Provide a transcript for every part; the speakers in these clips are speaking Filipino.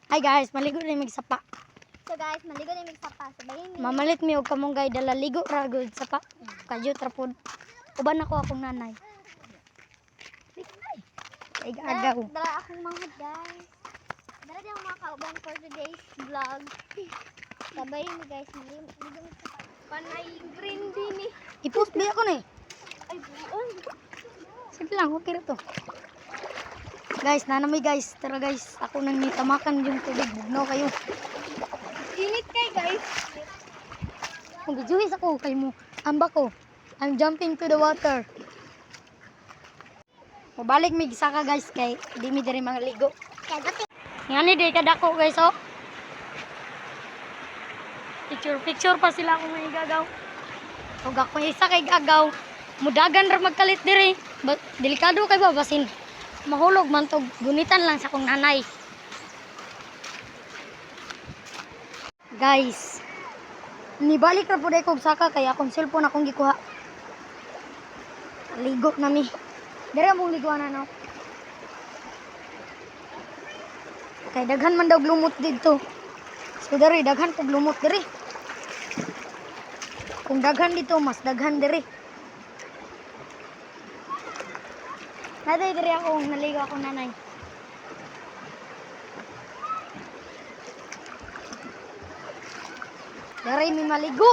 Hi guys, maligo na magsapa. So guys, maligo na mig sapa sa bahin. Mamalit mi og kamunggay dala ligo ra gud sapa. Kadyo tra pod. Uban ako akong nanay. Ay agaw. Dala akong manghod guys. Dala di ako mga kauban for today's vlog. Sabay mi guys, maligo mig sapa. Panay green din ni. I-post biya ko ni. Ay, buon. Sige lang, okay ra to. Guys, nanami guys. Tara guys, ako nang nitamakan yung tubig. Bugnaw kayo. Init kay guys. Kung gijuhis ako kay mo, amba ko. I'm jumping to the water. Mabalik mig saka guys kay di mi diri maligo. Ngani di kadako guys oh. Picture pa sila akong igagaw. Ug ako isa kay gagaw. Mudagan ra magkalit diri. Delikado kay ba basin. Mahulog man to gunitan lang sa akong nanay. Guys, nibalik ra pud ko saka kay akong cellphone akong gikuha. Ligo nami. Dere mong liguan na no. Kay daghan man daw lumot dito. So dere daghan pug lumot dere. Kung daghan dito mas daghan dere. Naday dere ako naligo ako nanay. Dere mi maligo.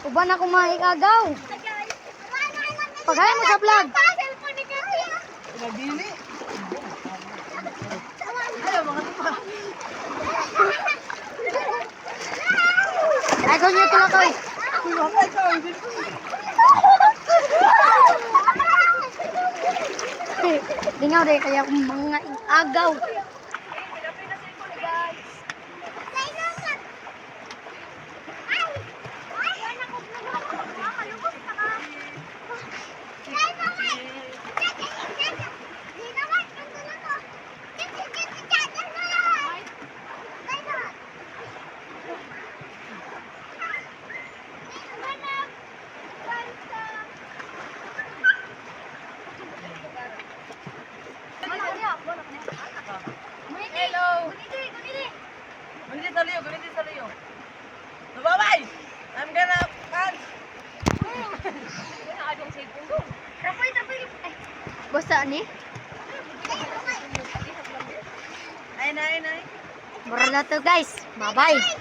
Uban ako maigagaw. Pagaya mo sa vlog. Nagdili. Ayaw, mga tupa. Ay, kung nyo tulak ko eh. Kulapay ka. Lingaw deh, kaya akong mga agaw. Hello. Guniti sa liyo. Nababay! I'm gonna punch. Basta ni? Ay, nay. Mura na to guys. Bye-bye.